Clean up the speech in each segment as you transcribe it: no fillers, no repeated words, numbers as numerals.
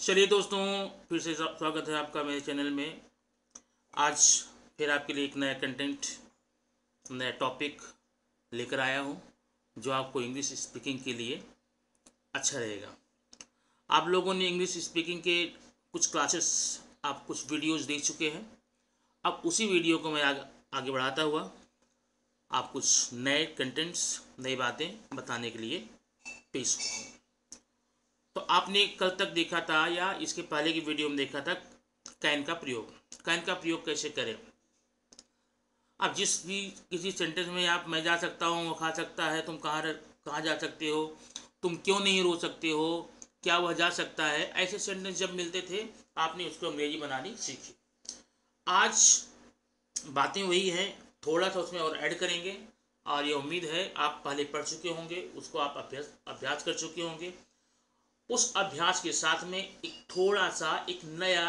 चलिए दोस्तों, फिर से स्वागत है आपका मेरे चैनल में। आज फिर आपके लिए एक नया कंटेंट, नया टॉपिक लेकर आया हूँ जो आपको इंग्लिश स्पीकिंग के लिए अच्छा रहेगा। आप लोगों ने इंग्लिश स्पीकिंग के कुछ क्लासेस, आप कुछ वीडियोस देख चुके हैं। अब उसी वीडियो को मैं आगे बढ़ाता हुआ आप कुछ नए कंटेंट्स, नई बातें बताने के लिए पेश हुआ हूँ। तो आपने कल तक देखा था या इसके पहले की वीडियो में देखा था कैन का प्रयोग। कैन का प्रयोग कैसे करें। अब जिस भी किसी सेंटेंस में आप मैं जा सकता हूँ, वो खा सकता है, तुम कहाँ जा सकते हो, तुम क्यों नहीं रो सकते हो, क्या वह जा सकता है, ऐसे सेंटेंस जब मिलते थे आपने उसको अंग्रेजी बनानी सीखी। आज बातें वही हैं, थोड़ा सा उसमें और ऐड करेंगे और ये उम्मीद है आप पहले पढ़ चुके होंगे, उसको आप अभ्यास कर चुके होंगे। उस अभ्यास के साथ में एक थोड़ा सा एक नया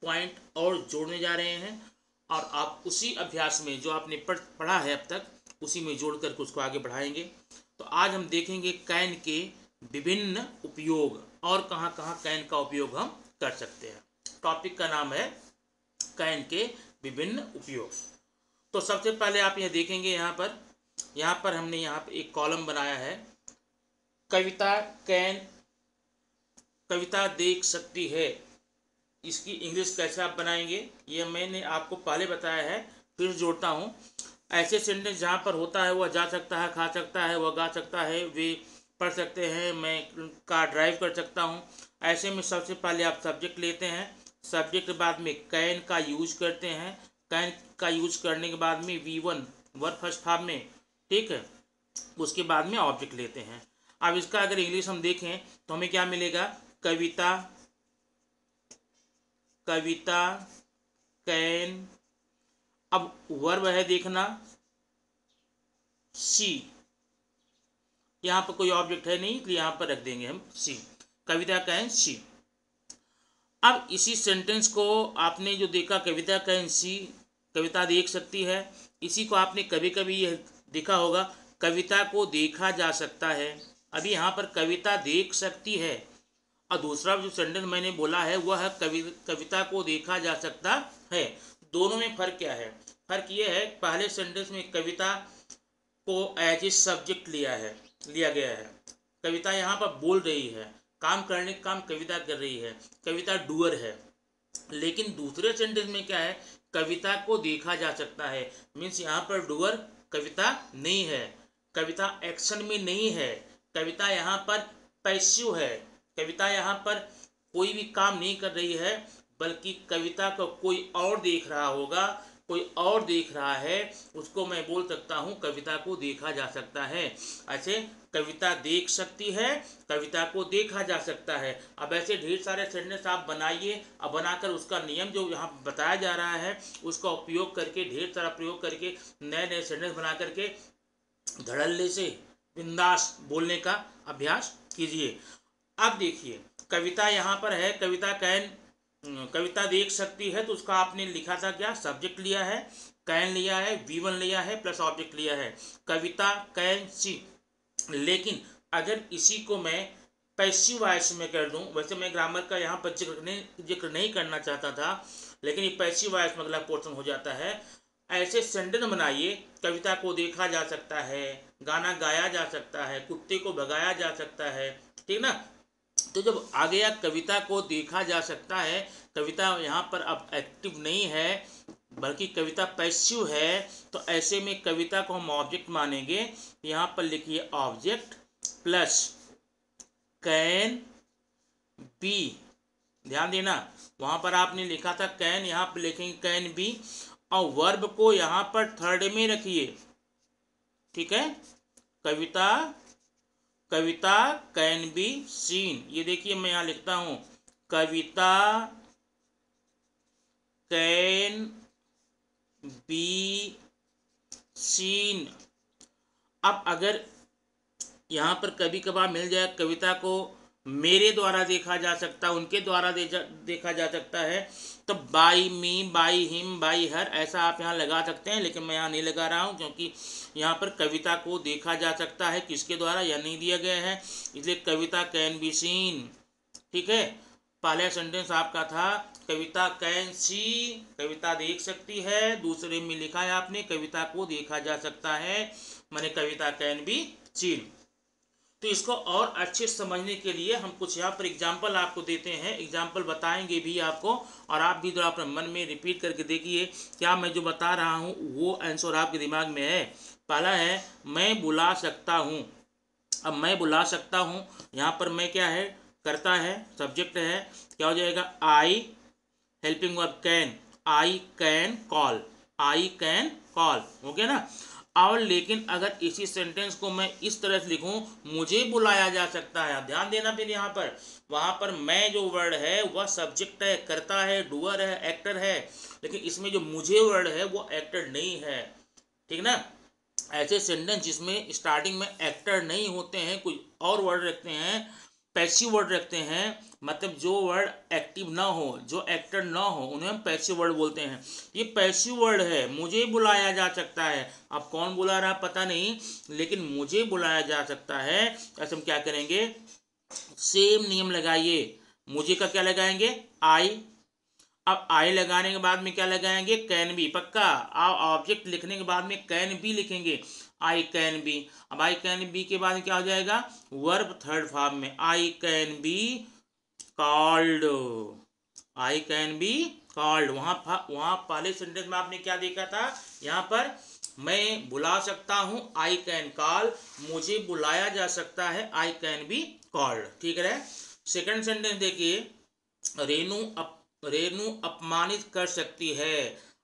पॉइंट और जोड़ने जा रहे हैं और आप उसी अभ्यास में जो आपने पढ़ा है अब तक उसी में जोड़ करके उसको आगे बढ़ाएंगे। तो आज हम देखेंगे कैन के विभिन्न उपयोग और कहाँ कहाँ कैन का उपयोग हम कर सकते हैं। टॉपिक का नाम है कैन के विभिन्न उपयोग। तो सबसे पहले आप यह देखेंगे, यहाँ पर हमने यहाँ पर एक कॉलम बनाया है, कविता कैन, कविता देख सकती है। इसकी इंग्लिश कैसे आप बनाएंगे ये मैंने आपको पहले बताया है, फिर जोड़ता हूँ। ऐसे सेंटेंस जहाँ पर होता है वह जा सकता है, खा सकता है, वह गा सकता है, वे पढ़ सकते हैं, मैं कार ड्राइव कर सकता हूँ। ऐसे में सबसे पहले आप सब्जेक्ट लेते हैं, सब्जेक्ट के बाद में कैन का यूज करते हैं, कैन का यूज करने के बाद में V1 वर्ब फर्स्ट फॉर्म में, ठीक है, उसके बाद में ऑब्जेक्ट लेते हैं। अब इसका अगर इंग्लिश हम देखें तो हमें क्या मिलेगा, कविता, कविता कैन। अब वर्ब है देखना सी, यहाँ पर कोई ऑब्जेक्ट है नहीं इसलिए यहाँ पर रख देंगे हम सी, कविता कैन सी। अब इसी सेंटेंस को आपने जो देखा, कविता कैन सी, कविता देख सकती है, इसी को आपने कभी कभी यह देखा होगा, कविता को देखा जा सकता है। अभी यहाँ पर कविता देख सकती है और दूसरा जो सेंटेंस मैंने बोला है वह है कविता को देखा जा सकता है। दोनों में फर्क क्या है? फर्क ये है, पहले सेंटेंस में कविता को एज ए सब्जेक्ट लिया गया है। कविता यहाँ पर बोल रही है, काम करने का काम कविता कर रही है, कविता डूअर है। लेकिन दूसरे सेंटेंस में क्या है, कविता को देखा जा सकता है, मीन्स यहाँ पर डूअर कविता नहीं है, कविता एक्शन में नहीं है, कविता यहाँ पर पैसिव है, कविता यहाँ पर कोई भी काम नहीं कर रही है, बल्कि कविता को कोई और देख रहा होगा, कोई और देख रहा है, उसको मैं बोल सकता हूँ कविता को देखा जा सकता है। ऐसे कविता देख सकती है, कविता को देखा जा सकता है। अब ऐसे ढेर सारे सेंटेंस आप बनाइए, अब बनाकर उसका नियम जो यहाँ बताया जा रहा है उसका उपयोग करके, ढेर सारा प्रयोग करके नए नए सेंटेंस बना करके धड़ल्ले से बिंदास बोलने का अभ्यास कीजिए। अब देखिए, कविता यहाँ पर है, कविता कैन, कविता देख सकती है, तो उसका आपने लिखा था क्या, सब्जेक्ट लिया है, कैन लिया है, V1 लिया है, प्लस ऑब्जेक्ट लिया है, कविता कैन सी। लेकिन अगर इसी को मैं पैसिव वॉइस में कर दूं, वैसे मैं ग्रामर का यहाँ पर जिक्र नहीं करना चाहता था, लेकिन ये पैसिव वॉइस में अगला पोर्शन हो जाता है। ऐसे सेंटेंस बनाइए, कविता को देखा जा सकता है, गाना गाया जा सकता है, कुत्ते को भगाया जा सकता है, ठीक ना। तो जब आ गया कविता को देखा जा सकता है, कविता यहाँ पर अब एक्टिव नहीं है बल्कि कविता पैसिव है, तो ऐसे में कविता को हम ऑब्जेक्ट मानेंगे। यहाँ पर लिखिए ऑब्जेक्ट प्लस कैन बी, ध्यान देना वहाँ पर आपने लिखा था कैन, यहाँ पर लिखेंगे कैन बी और वर्ब को यहाँ पर थर्ड में रखिए, ठीक है। कविता, कविता कैन बी सीन, ये देखिए मैं यहाँ लिखता हूँ कविता कैन बी सीन। अब अगर यहाँ पर कभी कभार मिल जाए कविता को मेरे द्वारा देखा जा सकता है, उनके द्वारा देखा जा सकता है, तो by me, by him, by her, ऐसा आप यहाँ लगा सकते हैं, लेकिन मैं यहाँ नहीं लगा रहा हूँ क्योंकि यहाँ पर कविता को देखा जा सकता है किसके द्वारा यह नहीं दिया गया है, इसलिए कविता कैन बी सीन, ठीक है। पहला सेंटेंस आपका था कविता कैन सी, कविता देख सकती है। दूसरे में लिखा है आपने कविता को देखा जा सकता है, माने कविता कैन बी सीन। तो इसको और अच्छे समझने के लिए हम कुछ यहाँ पर एग्जाम्पल आपको देते हैं, एग्जाम्पल बताएंगे भी आपको, और आप भी थोड़ा अपने मन में रिपीट करके देखिए क्या मैं जो बता रहा हूँ वो आंसर आपके दिमाग में है। पहला है मैं बुला सकता हूँ। अब मैं बुला सकता हूँ, यहाँ पर मैं क्या है, करता है, सब्जेक्ट है, क्या हो जाएगा, I, helping verb can, I can call, I can call, हो गया ना। और लेकिन अगर इसी सेंटेंस को मैं इस तरह से लिखूं, मुझे बुलाया जा सकता है, ध्यान देना फिर यहाँ पर, वहां पर मैं जो वर्ड है वह सब्जेक्ट है, करता है, डूअर है, एक्टर है, लेकिन इसमें जो मुझे वर्ड है वो एक्टर नहीं है, ठीक ना। ऐसे सेंटेंस जिसमें स्टार्टिंग में एक्टर नहीं होते हैं, कुछ और वर्ड रखते हैं, पैसिव वर्ड रखते हैं, मतलब जो वर्ड एक्टिव ना हो, जो एक्टर ना हो, उन्हें हम पैसिव वर्ड बोलते हैं। ये पैसिव वर्ड है, मुझे बुलाया जा सकता है। अब कौन बुला रहा पता नहीं, लेकिन मुझे बुलाया जा सकता है। ऐसे हम क्या करेंगे, सेम नियम लगाइए, मुझे का क्या लगाएंगे, आई। अब आई लगाने के बाद में क्या लगाएंगे, कैन बी, पक्का। अब ऑब्जेक्ट लिखने के बाद में कैन बी लिखेंगे, आई कैन बी। अब आई कैन बी के बाद क्या हो जाएगा, वर्ब थर्ड फॉर्म में, I can be called, I can be called. वहां पहले सेंटेंस में आपने क्या देखा था, यहाँ पर मैं बुला सकता हूं, आई कैन कॉल, मुझे बुलाया जा सकता है, आई कैन बी कॉल्ड, ठीक है। सेकंड सेंटेंस देखिए, रेनू अपमानित कर सकती है,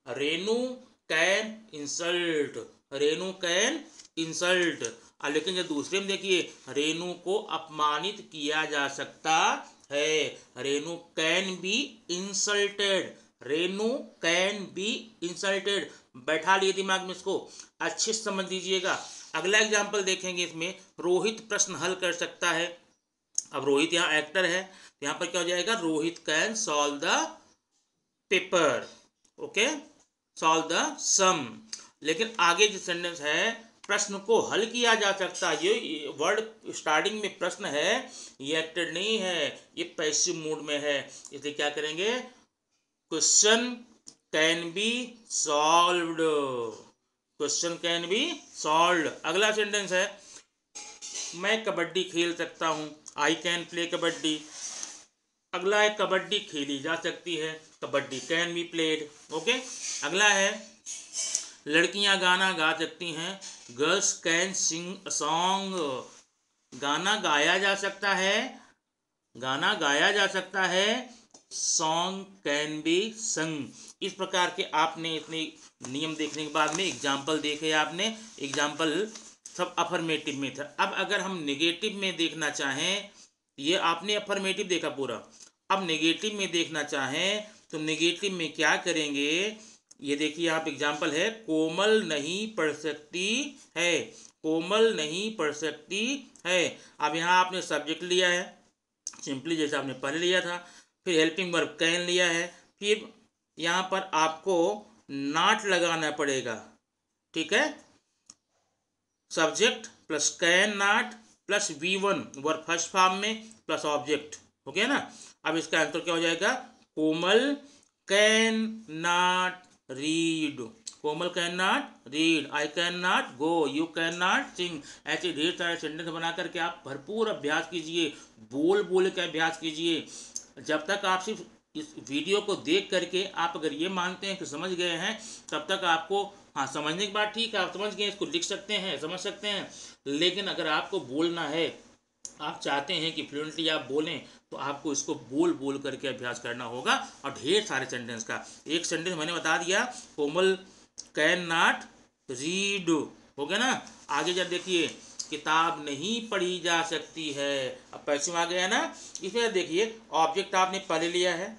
Renu can insult, Renu can insult. लेकिन जब दूसरे में देखिए, रेनू को अपमानित किया जा सकता है, Renu can be insulted, Renu can be insulted. बैठा लिए दिमाग में, इसको अच्छे से समझ लीजिएगा। अगला एग्जाम्पल देखेंगे, इसमें रोहित प्रश्न हल कर सकता है। अब रोहित यहाँ एक्टर है, यहाँ पर क्या हो जाएगा, Rohit can solve the paper, okay, solve the sum. लेकिन आगे जो सेंटेंस है, प्रश्न को हल किया जा सकता है, ये वर्ड स्टार्टिंग में प्रश्न है, ये एक्टेड नहीं है, ये पैसिव मूड में है, इसलिए क्या करेंगे, question can be solved, question can be solved. अगला सेंटेंस है, मैं कबड्डी खेल सकता हूँ, आई कैन प्ले कबड्डी। अगला है, कबड्डी खेली जा सकती है, kabaddi can be played, okay. अगला है, लड़कियां गाना गा सकती हैं, girls can sing a song, गाना गाया जा सकता है, गाना गाया जा सकता है, सॉन्ग कैन बी संग। इस प्रकार के आपने इतने नियम देखने के बाद में एग्जाम्पल देखे आपने, एग्जाम्पल सब अफर्मेटिव में था। अब अगर हम नेगेटिव में देखना चाहें, ये आपने अफर्मेटिव देखा पूरा, अब नेगेटिव में देखना चाहें तो नेगेटिव में क्या करेंगे, ये देखिए आप एग्जाम्पल है, कोमल नहीं पढ़ सकती है, कोमल नहीं पढ़ सकती है। अब यहाँ आपने सब्जेक्ट लिया है सिंपली जैसा आपने पहले लिया था, फिर हेल्पिंग वर्ब कैन लिया है, फिर यहाँ पर आपको नॉट लगाना पड़ेगा, ठीक है, subject plus can not plus V1 verb first form में प्लस ऑब्जेक्ट, हो गया ना। अब इसका आंसर क्या हो जाएगा, Komal can not read, Komal can not read, I can not go, you can not sing. ऐसे ढेर सारे सेंटेंस बना करके आप भरपूर अभ्यास कीजिए, बोल बोल के अभ्यास कीजिए। जब तक आप सिर्फ इस वीडियो को देख करके आप अगर ये मानते हैं कि समझ गए हैं, तब तक आपको, हाँ समझने की बात ठीक है, आप समझ गए, इसको लिख सकते हैं, समझ सकते हैं, लेकिन अगर आपको बोलना है, आप चाहते हैं कि फ्लुएंटली आप बोलें, तो आपको इसको बोल बोल करके अभ्यास करना होगा। और ढेर सारे सेंटेंस का, एक सेंटेंस मैंने बता दिया, कोमल कैन नॉट रीड, हो गया ना। आगे जब देखिए, किताब नहीं पढ़ी जा सकती है, अब पैसे में आ गया ना। इसमें देखिए ऑब्जेक्ट आपने पहले लिया है,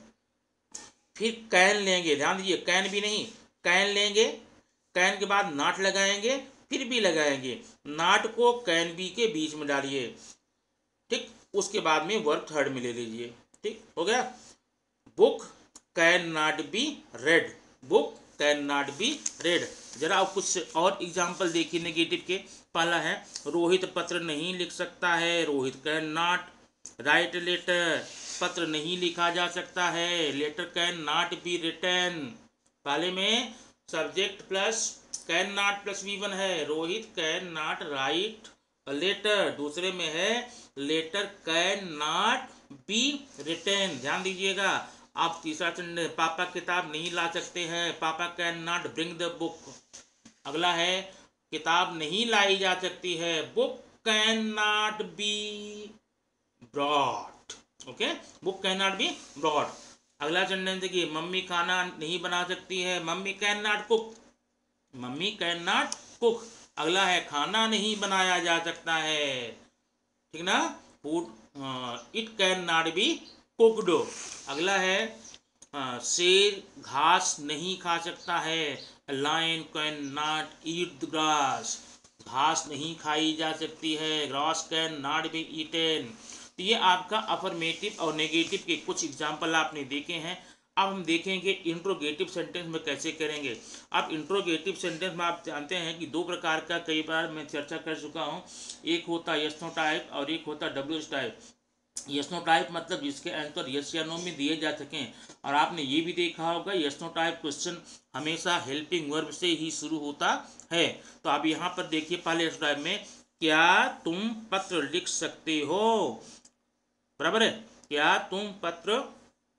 फिर कैन लेंगे, ध्यान दीजिए, कैन भी नहीं, कैन लेंगे, कैन के बाद नॉट लगाएंगे, फिर भी लगाएंगे, नॉट को कैन बी के बीच में डालिए, ठीक, उसके बाद में वर्ब थर्ड में ले लीजिए, ठीक हो गया। Book can not B red, book can not B red. जरा आप कुछ और एग्जाम्पल देखिए नेगेटिव के। पहला है, रोहित पत्र नहीं लिख सकता है, Rohit can not write letter, पत्र नहीं लिखा जा सकता है, letter can not be written. पहले में subject plus can not plus V1 है, Rohit can not write a letter. दूसरे में है letter can not be written. ध्यान दीजिएगा। आप तीसरा सेंटेंस, पापा किताब नहीं ला सकते हैं, पापा can not bring the book. अगला है किताब नहीं लाई जा सकती है, book can not be brought. Okay, book can not be brought. अगला सेंटेंस देखिए, मम्मी खाना नहीं बना सकती है, mummy can not cook, mummy can not cook. अगला है खाना नहीं बनाया जा सकता है, ठीक ना, food it can not be cooked. अगला है शेर घास नहीं खा सकता है, lion can not eat the grass. घास नहीं खाई जा सकती है, grass can not be eaten. तो ये आपका अफर्मेटिव और नेगेटिव के कुछ एग्जाम्पल आपने देखे हैं। अब हम देखेंगे इंट्रोगेटिव सेंटेंस में कैसे करेंगे। अब इंट्रोगेटिव सेंटेंस में आप जानते हैं कि दो प्रकार का कई बार मैं चर्चा कर चुका हूँ। एक होता है यस नो टाइप और एक होता है WH type. Yes no type मतलब जिसके आंसर यस या नो में दिए जा सकें। और आपने ये भी देखा होगा यस नो टाइप क्वेश्चन हमेशा हेल्पिंग वर्ब से ही शुरू होता है। तो आप यहाँ पर देखिए पहले यस टाइप में, क्या तुम पत्र लिख सकते हो, बराबर है, क्या तुम पत्र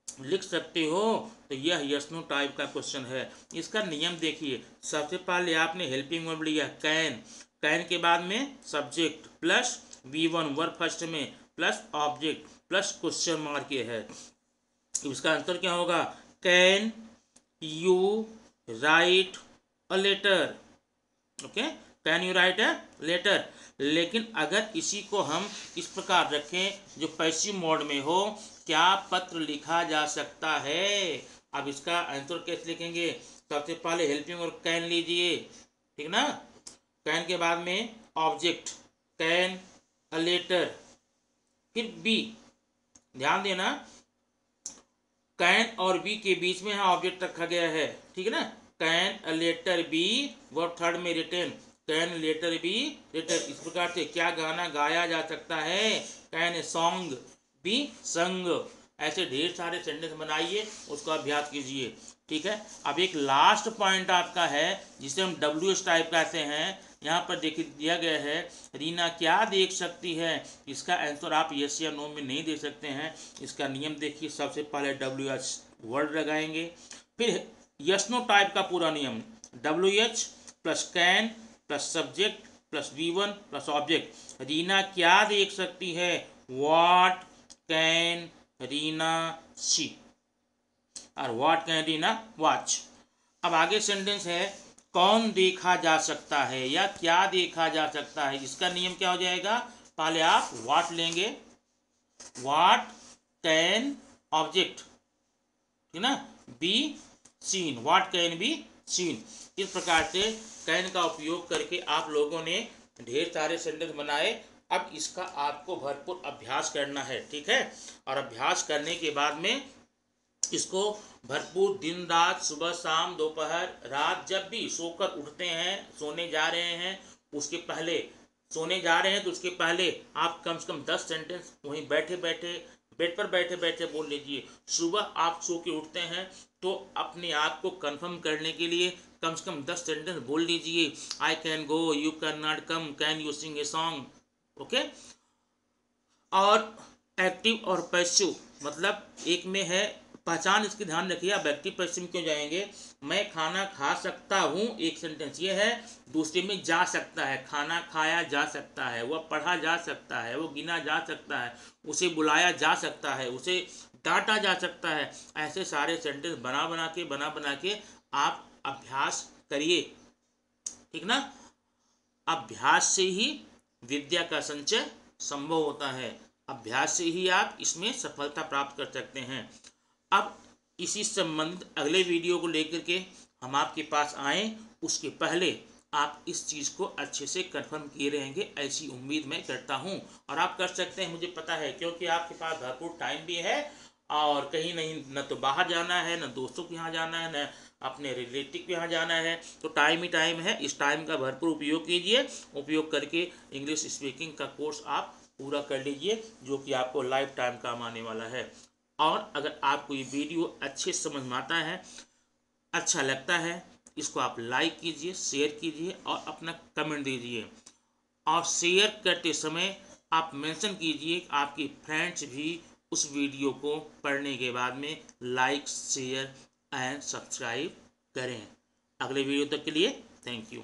लिख सकते हो। तो यह यस नो टाइप का क्वेश्चन है। इसका नियम देखिए, सबसे पहले आपने हेल्पिंग वर्ब लिया कैन, कैन के बाद में subject plus V1 verb first में plus object plus question mark के है। इसका आंसर क्या होगा, can you write a letter. Okay, can you write a letter. लेकिन अगर इसी को हम इस प्रकार रखें जो पैसिव मोड में हो, क्या पत्र लिखा जा सकता है। अब इसका आंसर कैसे लिखेंगे, सबसे पहले हेल्पिंग वर्ब कैन लीजिए, ठीक ना, कैन के बाद में ऑब्जेक्ट कैन अ लेटर, फिर बी, ध्यान देना कैन और बी के बीच में ऑब्जेक्ट रखा गया है, ठीक है ना, can a letter be verb third में written, can letter be written. इस प्रकार से क्या गाना गाया जा सकता है, कैन ए सॉन्ग बी संग। ऐसे ढेर सारे सेंटेंस बनाइए, उसका अभ्यास कीजिए, ठीक है। अब एक लास्ट पॉइंट आपका है जिसे हम WH टाइप कहते हैं। यहाँ पर देखिए दिया गया है, रीना क्या देख सकती है। इसका आंसर आप यस या नो में नहीं दे सकते हैं। इसका नियम देखिए, सबसे पहले WH वर्ड लगाएंगे, फिर यस नो टाइप का पूरा नियम, WH plus can plus subject plus V1 plus object. Reena क्या देख सकती है, व्हाट कैन रीना सी, और व्हाट कैन रीना वॉच। अब आगे सेंटेंस है, कौन देखा जा सकता है या क्या देखा जा सकता है। इसका नियम क्या हो जाएगा, पहले आप व्हाट लेंगे, व्हाट कैन ऑब्जेक्ट, ठीक ना, be seen, what can be seen. इस प्रकार से कैन का उपयोग करके आप लोगों ने ढेर सारे सेंटेंस बनाए। अब इसका आपको भरपूर अभ्यास करना है, ठीक है। और अभ्यास करने के बाद में इसको भरपूर दिन रात, सुबह शाम दोपहर रात, जब भी सोकर उठते हैं, सोने जा रहे हैं, उसके पहले सोने जा रहे हैं तो उसके पहले आप कम से कम 10 सेंटेंस वहीं बैठे बैठे बेड पर बैठे बैठे बोल लीजिए। सुबह आप सो के उठते हैं तो अपने आप को कंफर्म करने के लिए कम से कम 10 सेंटेंस बोल लीजिए। I can go, you can not come, can you sing a song. Okay, और एक्टिव और पैसिव मतलब एक में है पहचान, इसकी ध्यान रखिए। आप एक्टिव पैसिव क्यों जाएंगे, मैं खाना खा सकता हूँ एक सेंटेंस ये है, दूसरे में जा सकता है, खाना खाया जा सकता है, वह पढ़ा जा सकता है, वो गिना जा सकता है, उसे बुलाया जा सकता है, उसे डांटा जा सकता है। ऐसे सारे सेंटेंस बना बना के आप अभ्यास करिए, ठीक ना। अभ्यास से ही विद्या का संचय संभव होता है, अभ्यास से ही आप इसमें सफलता प्राप्त कर सकते हैं। अब इसी संबंधित अगले वीडियो को लेकर के हम आपके पास आए, उसके पहले आप इस चीज़ को अच्छे से कंफर्म किए रहेंगे, ऐसी उम्मीद मैं करता हूं। और आप कर सकते हैं, मुझे पता है, क्योंकि आपके पास भरपूर टाइम भी है और कहीं नहीं, न तो बाहर जाना है, न दोस्तों के यहाँ जाना है, न अपने रिलेटिव के यहाँ जाना है, तो टाइम ही टाइम है। इस टाइम का भरपूर उपयोग कीजिए, उपयोग करके इंग्लिश स्पीकिंग का कोर्स आप पूरा कर लीजिए, जो कि आपको लाइफ टाइम काम आने वाला है। और अगर आपको ये वीडियो अच्छे समझ में आता है, अच्छा लगता है, इसको आप लाइक कीजिए, शेयर कीजिए और अपना कमेंट दीजिए। और शेयर करते समय आप मेंशन कीजिए कि आपके फ्रेंड्स भी उस वीडियो को पढ़ने के बाद में लाइक, शेयर एंड सब्सक्राइब करें। अगले वीडियो तक के लिए थैंक यू।